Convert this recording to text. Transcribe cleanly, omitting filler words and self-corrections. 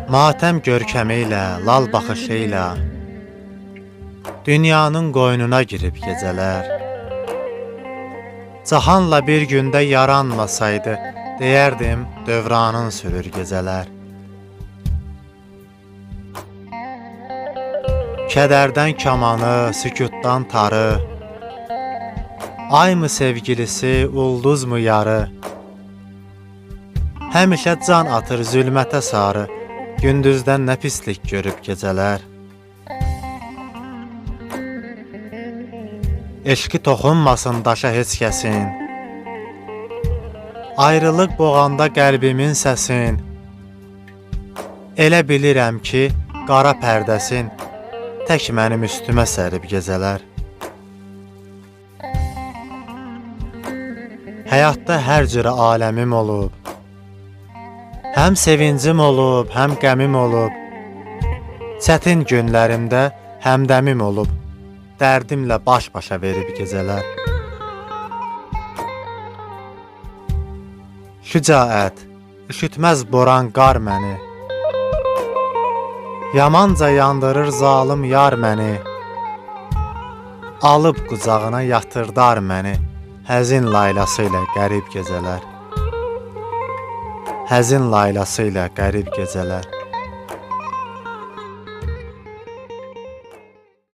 Matəm görkəmi ilə, lal baxışı ilə dünyanın qoynuna girib gecələr. Cahanla bir gündə yaranmasaydı, deyərdim dövranın sürür gecələr. Kədərdən kamanı, sükutdan tarı, ay mı sevgilisi, ulduz mu yarı? Həmişə can atır zülmətə sarı, gündüzdən nə pislik görüb gecələr. Eşqi toxunmasın daşa heç kəsin, ayrılıq boğanda qəlbimin səsin. Elə bilirəm ki, qara pərdəsin tək mənim üstümə sərib gecələr. Həyatda hər cürə aləmim olub, həm sevincim olub, həm qəmim olub. Çətin günlərimdə həmdəmim olub, dərdimlə baş-başa verib gecələr. Şücaət, üşütməz boran qar məni, yamanca yandırır zalım yar məni. Alıb qucağına yatırdar məni, həzin laylası ilə qərib gecələr. Həzin laylası ilə qərib gecələr.